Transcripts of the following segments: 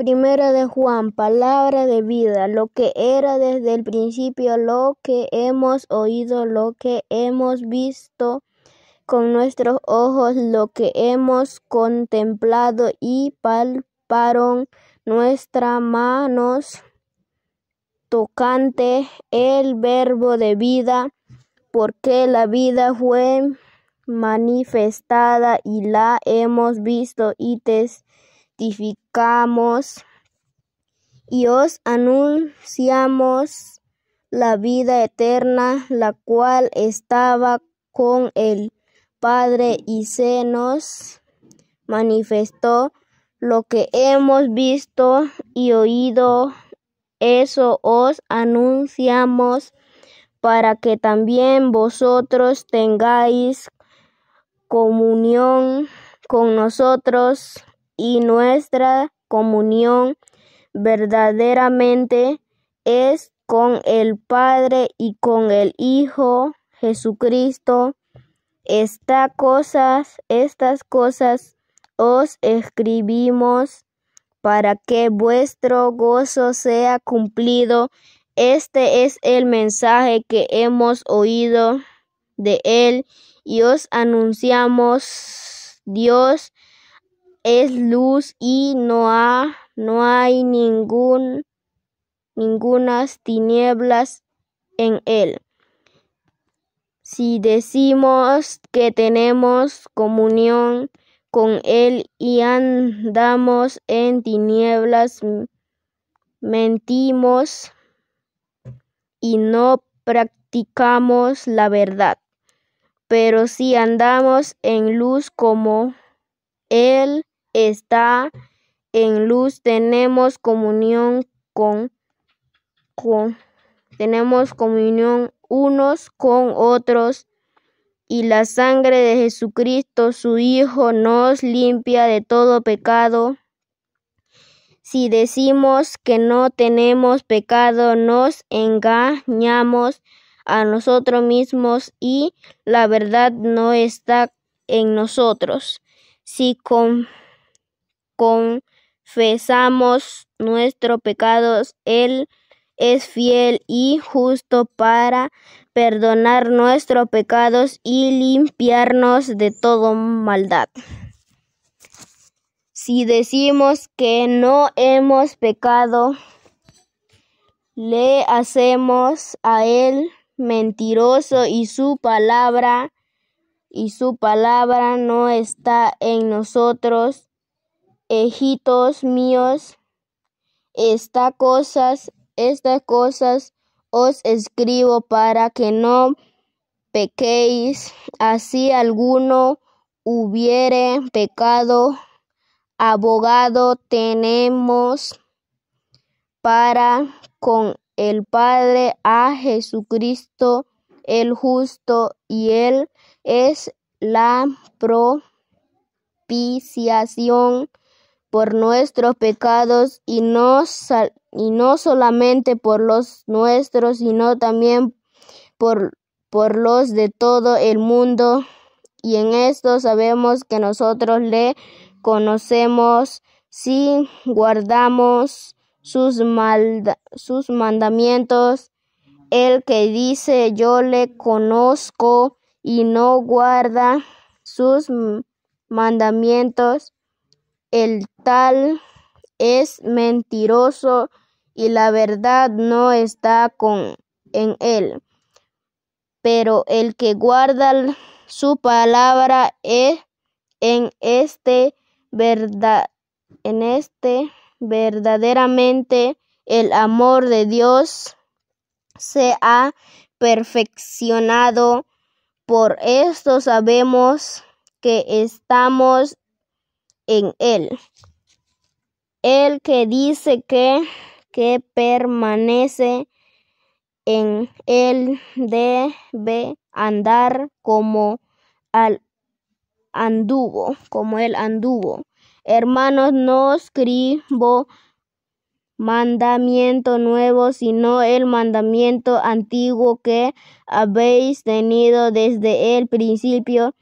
Primera de Juan, palabra de vida, lo que era desde el principio, lo que hemos oído, lo que hemos visto con nuestros ojos, lo que hemos contemplado y palparon nuestras manos tocante el verbo de vida, porque la vida fue manifestada y la hemos visto y testificamos y os anunciamos la vida eterna, la cual estaba con el Padre y se nos manifestó. Lo que hemos visto y oído, eso os anunciamos, para que también vosotros tengáis comunión con nosotros, y nuestra comunión verdaderamente es con el Padre y con el Hijo Jesucristo. Estas cosas os escribimos para que vuestro gozo sea cumplido. Este es el mensaje que hemos oído de Él y os anunciamos. Dios es luz y no hay ningunas tinieblas en Él. Si decimos que tenemos comunión con Él y andamos en tinieblas, mentimos y no practicamos la verdad. Pero si andamos en luz como Él está en luz, tenemos comunión tenemos comunión unos con otros, y la sangre de Jesucristo, su Hijo, nos limpia de todo pecado. Si decimos que no tenemos pecado, nos engañamos a nosotros mismos y la verdad no está en nosotros. Si confesamos nuestros pecados, Él es fiel y justo para perdonar nuestros pecados y limpiarnos de toda maldad. Si decimos que no hemos pecado, le hacemos a Él mentiroso y su palabra no está en nosotros. Hijitos míos, estas cosas os escribo para que no pequéis. Así alguno hubiere pecado, abogado tenemos para con el Padre, a Jesucristo el justo, y Él es la propiciación por nuestros pecados, y no solamente por los nuestros, sino también por los de todo el mundo. Y en esto sabemos que nosotros le conocemos si guardamos sus mandamientos. El que dice yo le conozco y no guarda sus mandamientos, el tal es mentiroso y la verdad no está en él. Pero el que guarda su palabra verdaderamente el amor de Dios se ha perfeccionado. Por esto sabemos que estamos en Él. El que dice que permanece en Él debe andar como Él anduvo. Hermanos, no escribo mandamiento nuevo, sino el mandamiento antiguo que habéis tenido desde el principio.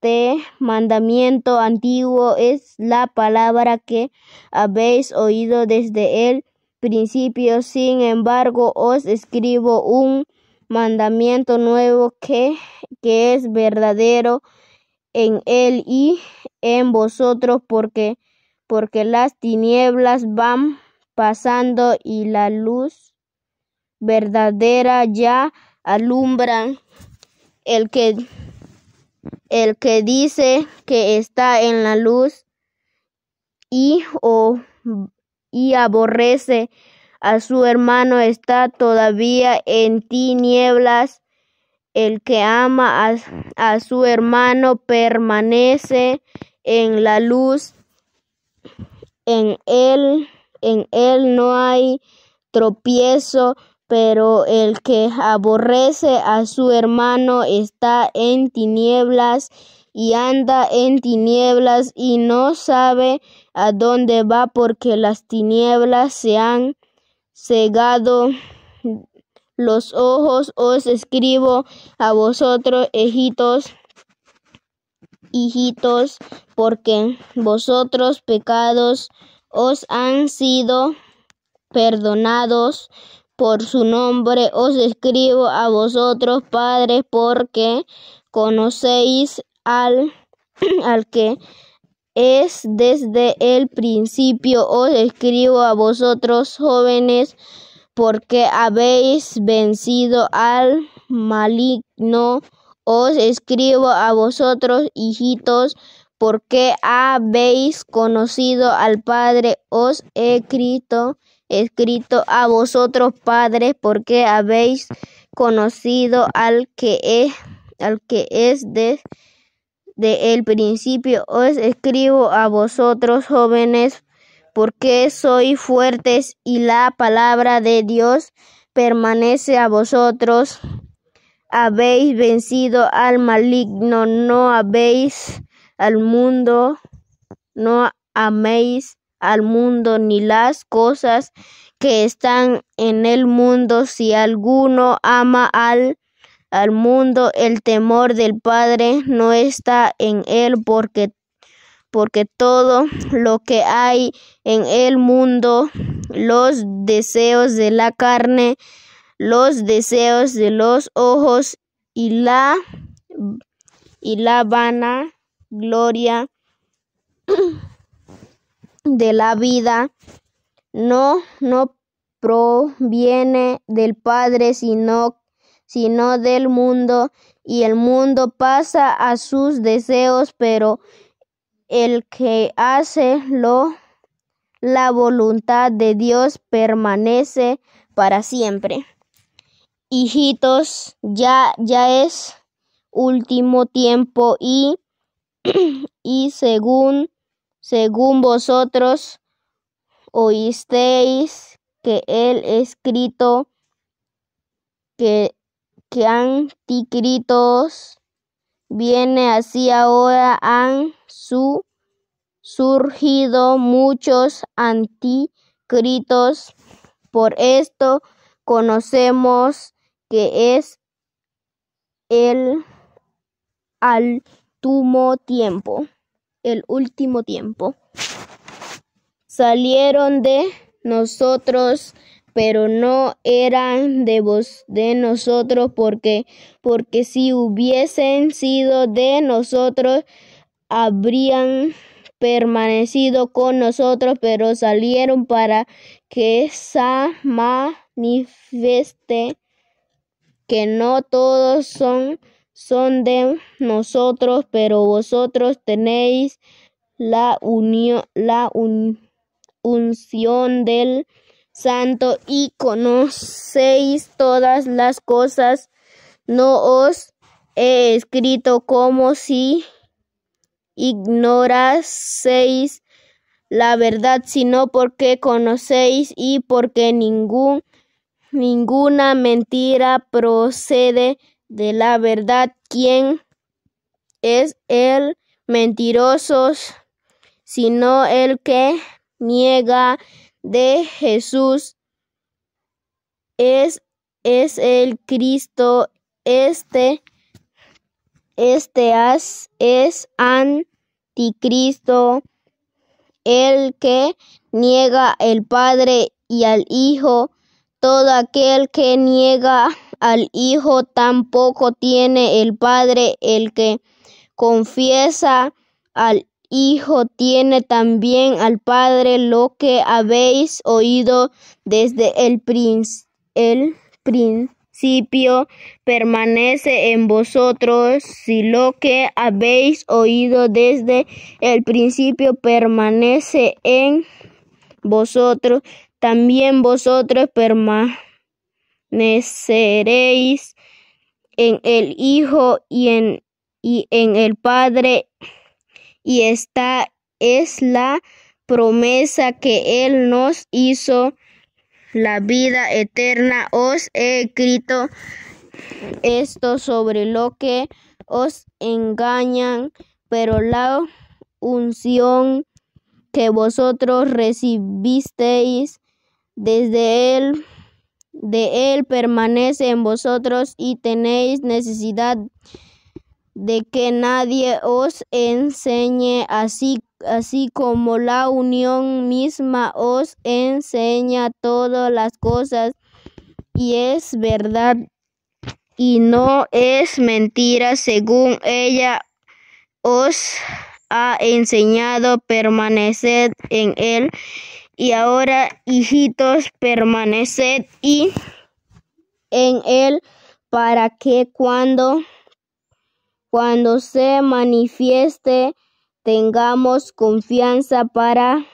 este mandamiento antiguo es la palabra que habéis oído desde el principio. Sin embargo, os escribo un mandamiento nuevo que es verdadero en él y en vosotros, porque las tinieblas van pasando y la luz verdadera ya alumbran. El que dice que está en la luz y aborrece a su hermano está todavía en tinieblas. El que ama a su hermano permanece en la luz. En él no hay tropiezo, pero el que aborrece a su hermano está en tinieblas y anda en tinieblas y no sabe a dónde va, porque las tinieblas se han cegado los ojos. Os escribo a vosotros, hijitos, porque vosotros pecados os han sido perdonados por su nombre. Os escribo a vosotros, padres, porque conocéis al que es desde el principio. Os escribo a vosotros, jóvenes, porque habéis vencido al maligno. Os escribo a vosotros, hijitos, porque habéis conocido al Padre. Os he escrito a vosotros, padres, porque habéis conocido al que es desde el principio. Os escribo a vosotros, jóvenes, porque sois fuertes y la palabra de Dios permanece a vosotros. Habéis vencido al maligno. No améis al mundo ni las cosas que están en el mundo. Si alguno ama al mundo, el temor del Padre no está en él, porque todo lo que hay en el mundo, los deseos de la carne, los deseos de los ojos y la vanagloria de la vida, no proviene del Padre, sino del mundo, y el mundo pasa a sus deseos, pero el que hace la voluntad de Dios permanece para siempre. Hijitos, ya es último tiempo y según vosotros oísteis que el escrito que anticristos viene, así ahora han surgido muchos anticristos. Por esto conocemos que es el último tiempo. Salieron de nosotros, pero no eran de nosotros, porque si hubiesen sido de nosotros, habrían permanecido con nosotros, pero salieron para que se manifieste que no todos son de nosotros, pero vosotros tenéis la unción del Santo y conocéis todas las cosas. No os he escrito como si ignoraseis la verdad, sino porque conocéis y porque ninguna mentira procede de la verdad. ¿Quién es el mentiroso sino el que niega de Jesús es el Cristo? Este Este es anticristo, el que niega al Padre y al Hijo. Todo aquel que niega al Hijo tampoco tiene el Padre. El que confiesa al Hijo tiene también al Padre. Lo que habéis oído desde el principio permanece en vosotros. Si lo que habéis oído desde el principio permanece en vosotros, también vosotros permaneceréis en el Hijo y en el Padre. Y esta es la promesa que Él nos hizo, la vida eterna. Os he escrito esto sobre lo que os engañan, pero la unción que vosotros recibisteis de Él permanece en vosotros, y tenéis necesidad de que nadie os enseñe, así como la unión misma os enseña todas las cosas, y es verdad y no es mentira. Según ella os ha enseñado, permaneced en Él. Y ahora, hijitos, permaneced y en Él, para que cuando se manifieste tengamos confianza para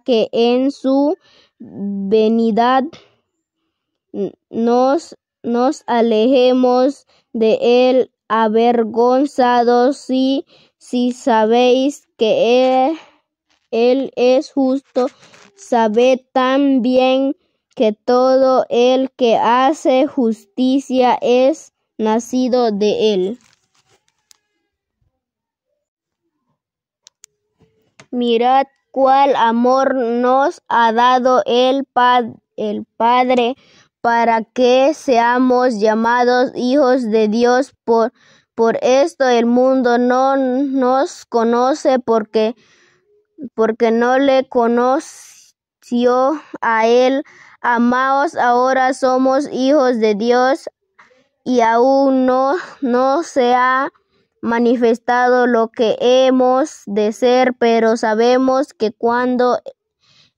que en su venida nos alejemos de Él avergonzados. Si sabéis que Él es justo, sabed también que todo el que hace justicia es nacido de Él. Mirad cuál amor nos ha dado el Padre, para que seamos llamados hijos de Dios. Por esto el mundo no nos conoce, porque no le conoció a Él. Amaos, ahora somos hijos de Dios, y aún no se ha manifestado lo que hemos de ser, pero sabemos que cuando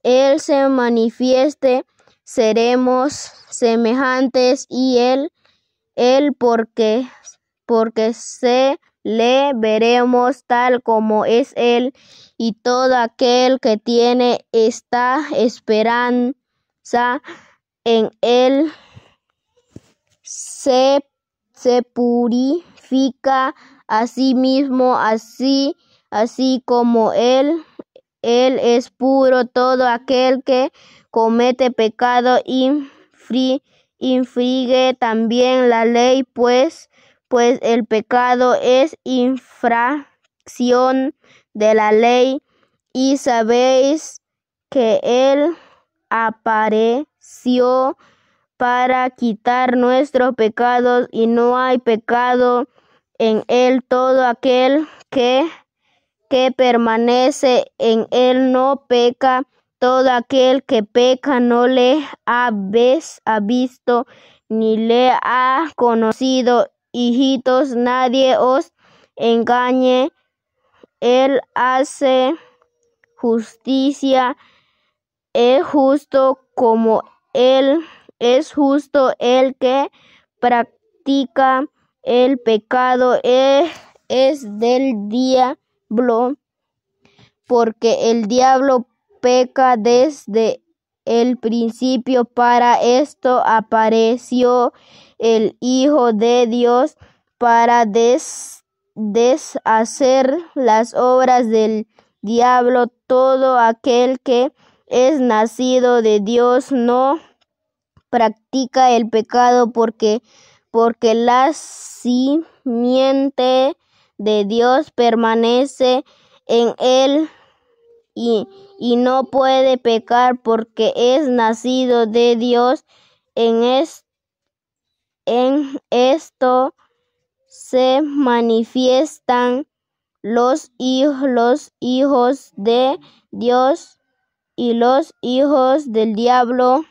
Él se manifieste seremos semejantes y Él porque se le veremos tal como es Él. Y todo aquel que tiene esta esperanza en Él se purifica a sí mismo, así como Él es puro. Todo aquel que comete pecado infringe también la ley, pues el pecado es infracción de la ley. Y sabéis que Él apareció para quitar nuestros pecados, y no hay pecado en Él. Todo aquel que permanece en Él no peca. Todo aquel que peca no le ha visto ni le ha conocido. Hijitos, nadie os engañe. Él hace justicia, es justo como Él es justo. El que practica el pecado es del diablo, porque el diablo peca desde el principio. Para esto apareció el Hijo de Dios, para deshacer las obras del diablo. Todo aquel que es nacido de Dios no practica el pecado, porque la simiente de Dios permanece en él, y no puede pecar, porque es nacido de Dios. En esto se manifiestan los hijos de Dios y los hijos del diablo.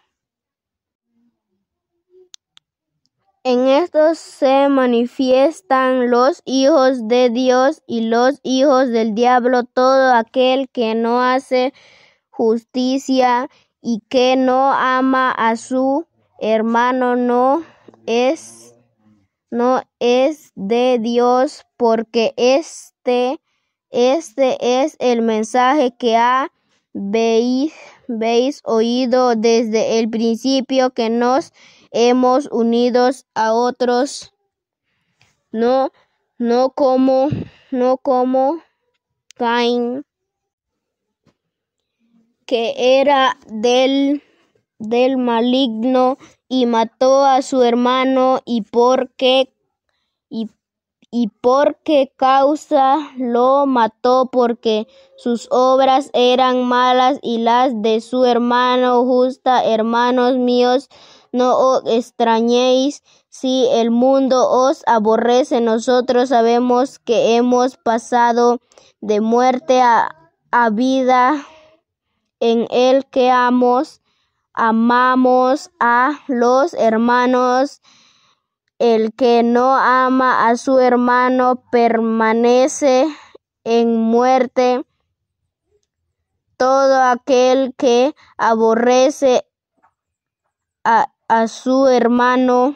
En estos se manifiestan los hijos de Dios y los hijos del diablo. Todo aquel que no hace justicia y que no ama a su hermano no es de Dios, porque este es el mensaje que habéis oído desde el principio, que nos hemos unidos a otros, no como Caín, que era del maligno y mató a su hermano. ¿Y por qué causa lo mató? Porque sus obras eran malas y las de su hermano justas. Hermanos míos, no os extrañéis si el mundo os aborrece. Nosotros sabemos que hemos pasado de muerte a vida en el que amamos a los hermanos. El que no ama a su hermano permanece en muerte. Todo aquel que aborrece a su hermano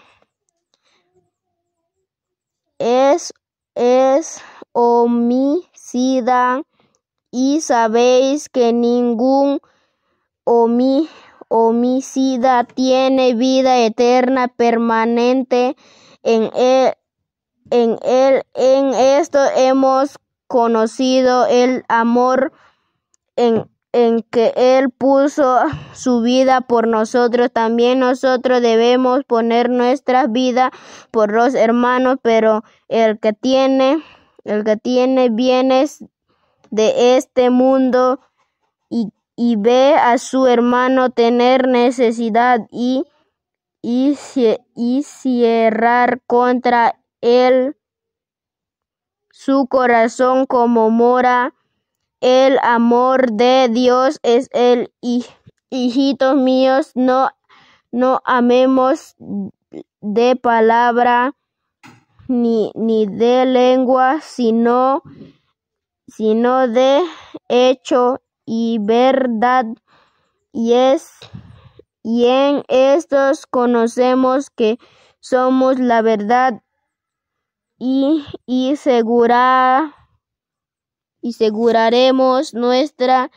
es homicida, y sabéis que ningún homicida tiene vida eterna permanente en esto hemos conocido el amor en que Él puso su vida por nosotros. También nosotros debemos poner nuestra vida por los hermanos. Pero el que tiene bienes de este mundo y ve a su hermano tener necesidad y cerrar contra él su corazón, como mora el amor de Dios es el hijitos míos, no amemos de palabra ni de lengua, sino de hecho y verdad. Y en estos conocemos que somos la verdad, y aseguraremos nuestros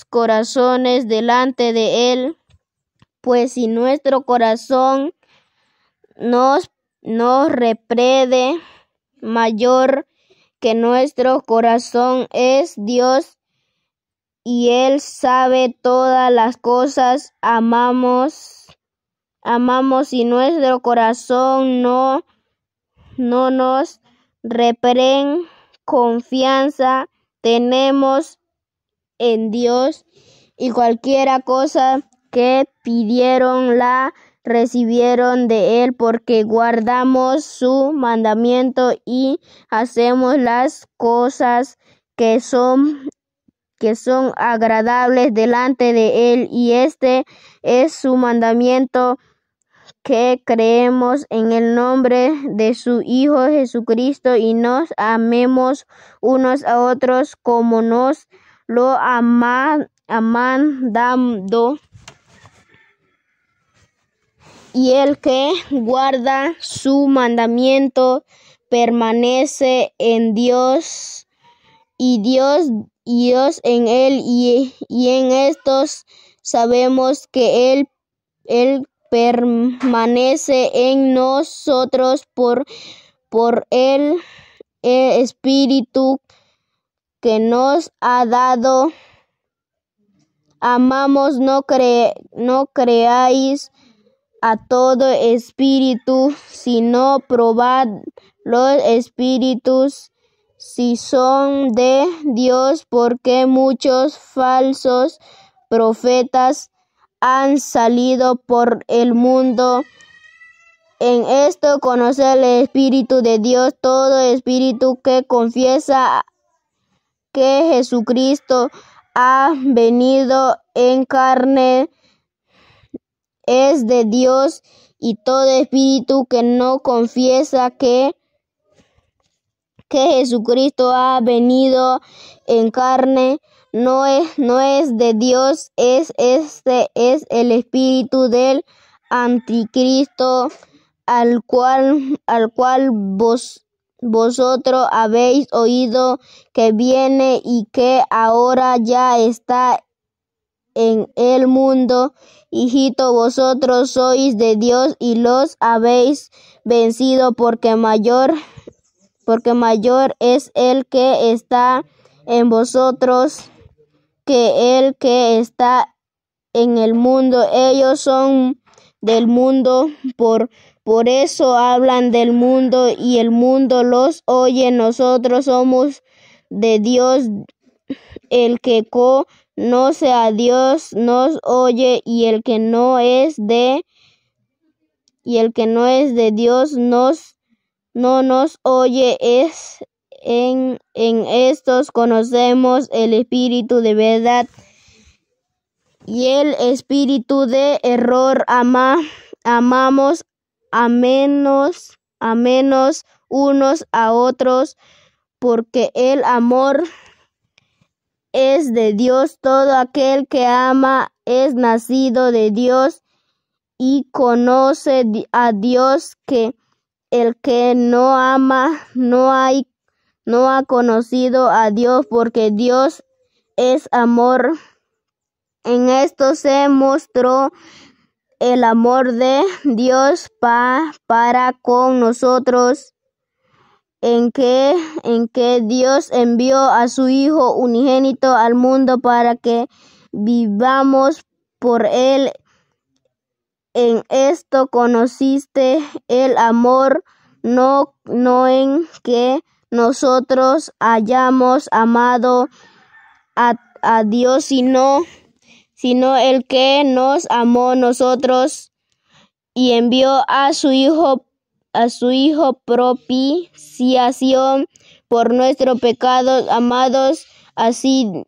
corazones delante de Él. Pues si nuestro corazón nos reprende, mayor que nuestro corazón es Dios, y Él sabe todas las cosas. Amamos si nuestro corazón no nos reprende. Confianza tenemos en Dios, y cualquiera cosa que pidieron la recibieron de Él, porque guardamos su mandamiento y hacemos las cosas que son agradables delante de Él. Y este es su mandamiento, que creemos en el nombre de su Hijo Jesucristo y nos amemos unos a otros como nos lo ha mandado. Y el que guarda su mandamiento permanece en Dios, y Dios en él, y en estos sabemos que Él permanece en nosotros por el Espíritu que nos ha dado. Amamos, no creáis a todo espíritu, sino probad los espíritus si son de Dios, porque muchos falsos profetas han salido por el mundo. En esto conocer el Espíritu de Dios. Todo espíritu que confiesa que Jesucristo ha venido en carne es de Dios, y todo espíritu que no confiesa que Jesucristo ha venido en carne no es de Dios. Este es el espíritu del anticristo, al cual vosotros habéis oído que viene y que ahora ya está en el mundo. Hijito, vosotros sois de Dios y los habéis vencido, porque mayor es el que está en vosotros que el que está en el mundo. Ellos son del mundo, por eso hablan del mundo y el mundo los oye. Nosotros somos de Dios. El que conoce a Dios nos oye, y el que no es de Dios no nos oye. En estos conocemos el espíritu de verdad y el espíritu de error. Amamos a menos unos a otros, porque el amor es de Dios. Todo aquel que ama es nacido de Dios y conoce a Dios. Que el que no ama no ha conocido a Dios, porque Dios es amor. En esto se mostró el amor de Dios para con nosotros, en que Dios envió a su Hijo unigénito al mundo para que vivamos por él. En esto conociste el amor, no en que nosotros hayamos amado a Dios, sino el que nos amó nosotros y envió a su Hijo propiciación por nuestros pecados. Amados, así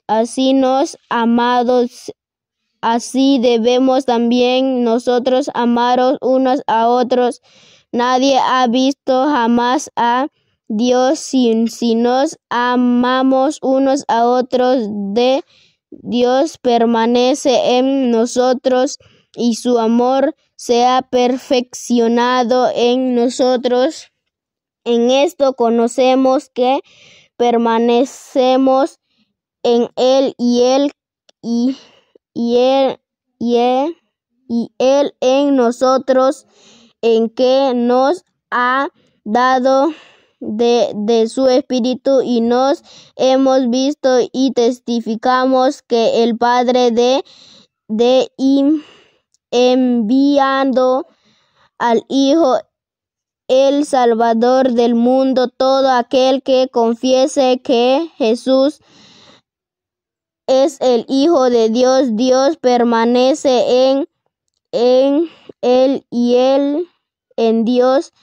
nos amados. Así debemos también nosotros amaros unos a otros. Nadie ha visto jamás a Dios. Si nos amamos unos a otros, de Dios permanece en nosotros y su amor se ha perfeccionado en nosotros. En esto conocemos que permanecemos en él y él en nosotros, en que nos ha dado de su Espíritu, y nos hemos visto y testificamos que el Padre de enviando al Hijo, el Salvador del mundo. Todo aquel que confiese que Jesús es el Hijo de Dios, Dios permanece en él y él en Dios.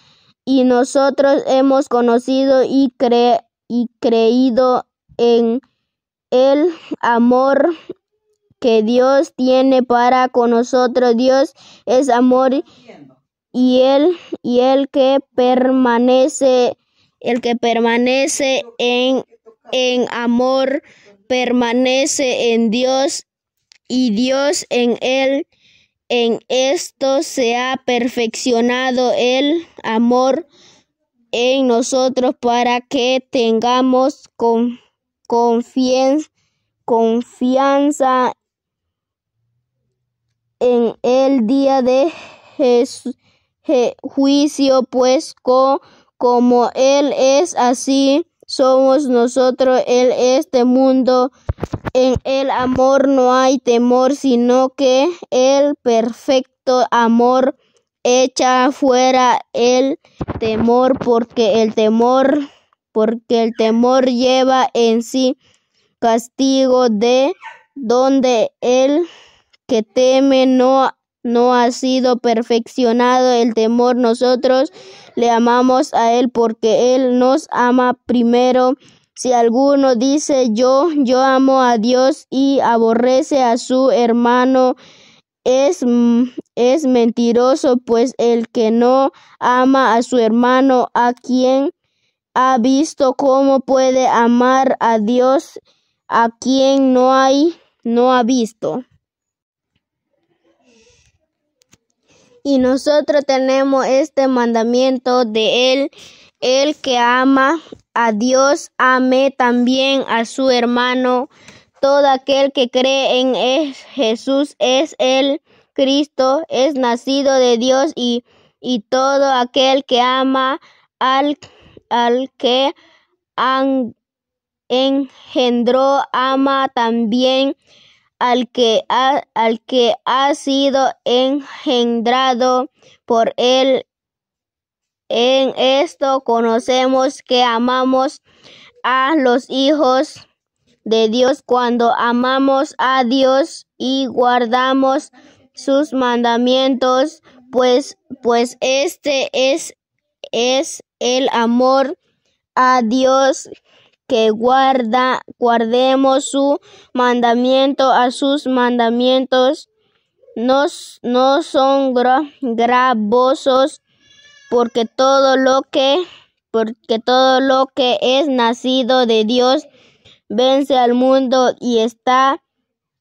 Y nosotros hemos conocido y creído en el amor que Dios tiene para con nosotros. Dios es amor, y el que permanece en amor permanece en Dios y Dios en él. En esto se ha perfeccionado el amor en nosotros, para que tengamos confianza en el día de juicio, pues como Él es, así somos nosotros. Él es este mundo. En el amor no hay temor, sino que el perfecto amor echa fuera el temor, porque el temor lleva en sí castigo, de donde el que teme no no ha sido perfeccionado el temor, nosotros le amamos a Él porque Él nos ama primero. Si alguno dice yo amo a Dios y aborrece a su hermano, es mentiroso, pues el que no ama a su hermano, a quien ha visto, ¿cómo puede amar a Dios a quien no ha visto? Y nosotros tenemos este mandamiento de Él: el que ama a Dios, ame también a su hermano. Todo aquel que cree en Jesús es el Cristo, es nacido de Dios, y todo aquel que ama al que engendró, ama también al que ha sido engendrado por Él. En esto conocemos que amamos a los hijos de Dios, cuando amamos a Dios y guardamos sus mandamientos, pues este es el amor a Dios, que guardemos su mandamiento. A sus mandamientos no son gravosos, porque todo lo que es nacido de Dios vence al mundo, y esta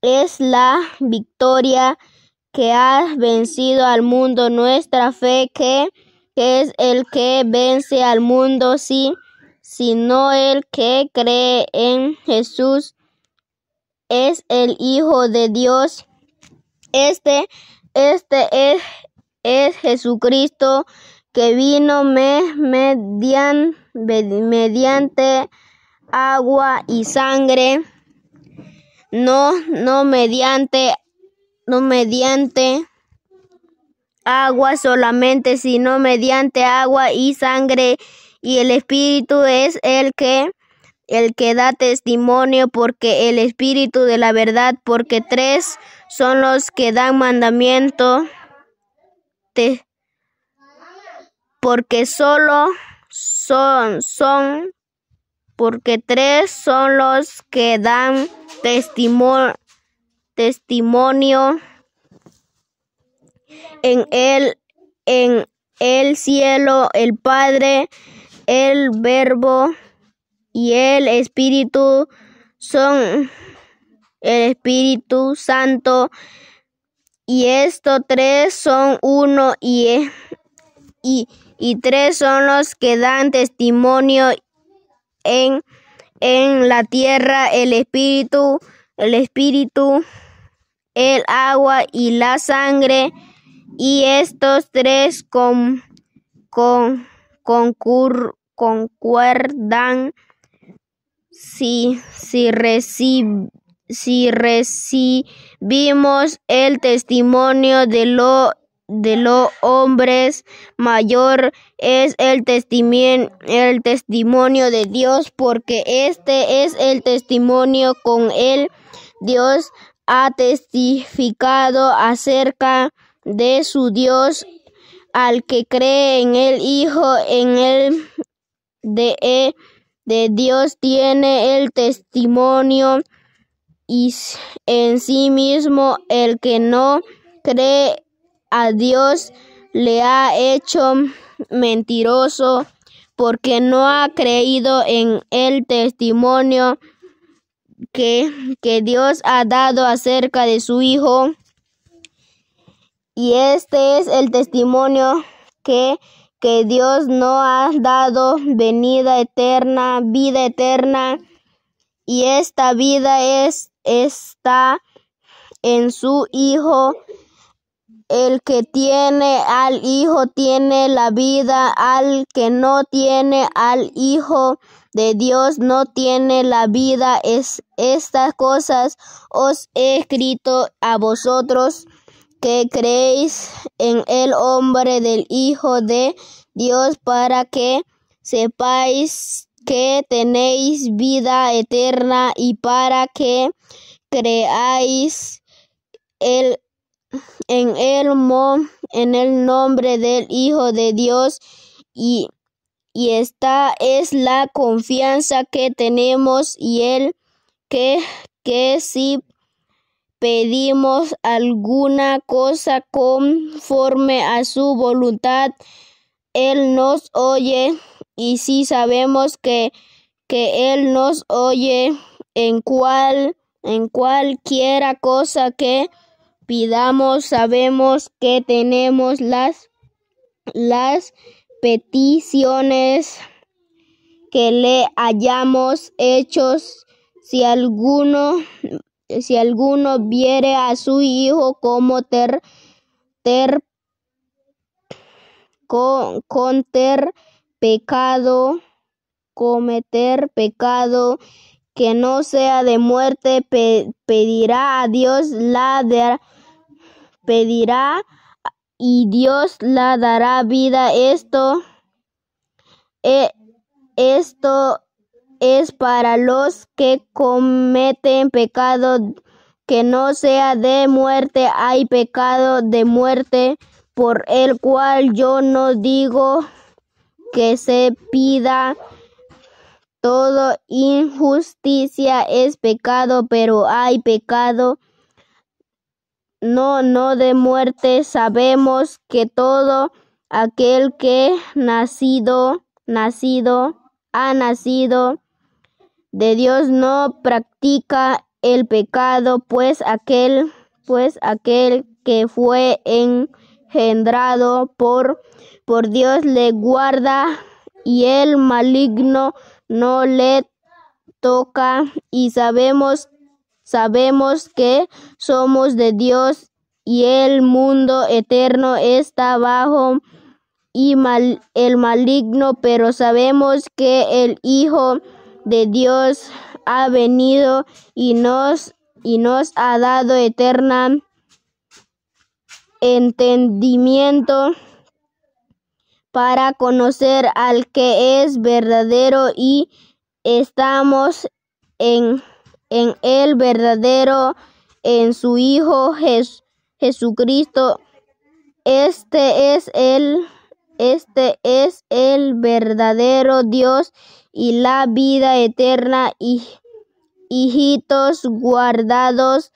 es la victoria que ha vencido al mundo, nuestra fe, que es el que vence al mundo, sino el que cree en Jesús es el Hijo de Dios. Este es Jesucristo, que vino mediante agua y sangre, no mediante agua solamente, sino mediante agua y sangre. Y el Espíritu es el que da testimonio, porque el Espíritu de la verdad, porque tres son los que dan mandamiento, porque tres son los que dan testimonio en el cielo: el Padre, el Verbo y el Espíritu Santo. Y estos tres son uno, y tres son los que dan testimonio en la tierra: el Espíritu, el agua y la sangre. Y estos tres concuerdan si recibimos el testimonio de los hombres. Mayor es el testimonio de Dios, porque este es el testimonio con él. Dios ha testificado acerca de su Dios. Al que cree en el Hijo, en el de Dios, tiene el testimonio y en sí mismo. El que no cree a Dios le ha hecho mentiroso, porque no ha creído en el testimonio que Dios ha dado acerca de su Hijo. Y este es el testimonio, que Dios nos ha dado vida eterna, y esta vida está en su Hijo. El que tiene al Hijo tiene la vida; al que no tiene al Hijo de Dios no tiene la vida. Estas cosas os he escrito a vosotros que creéis en el nombre del Hijo de Dios, para que sepáis que tenéis vida eterna, y para que creáis en el nombre del Hijo de Dios, y esta es la confianza que tenemos y que si pedimos alguna cosa conforme a su voluntad, Él nos oye. Y si sabemos que Él nos oye en cualquiera cosa que pidamos, sabemos que tenemos las peticiones que le hayamos hecho. Si alguno viere a su hijo cometer pecado que no sea de muerte, pedirá a Dios y Dios la dará vida. Esto es para los que cometen pecado que no sea de muerte. Hay pecado de muerte por el cual yo no digo que se pida. Toda injusticia es pecado, pero hay pecado no de muerte. Sabemos que todo aquel que ha nacido de Dios no practica el pecado, pues aquel que fue engendrado por Dios le guarda, y el maligno no le toca. Y sabemos que somos de Dios, y el mundo eterno está bajo el maligno, pero sabemos que el Hijo de Dios ha venido y nos ha dado eterno entendimiento para conocer al que es verdadero, y estamos en el verdadero, en su Hijo Jesucristo. Este es el verdadero Dios y la vida eterna. Hijitos guardaos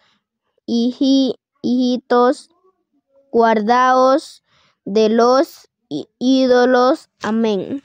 de los ídolos. Amén.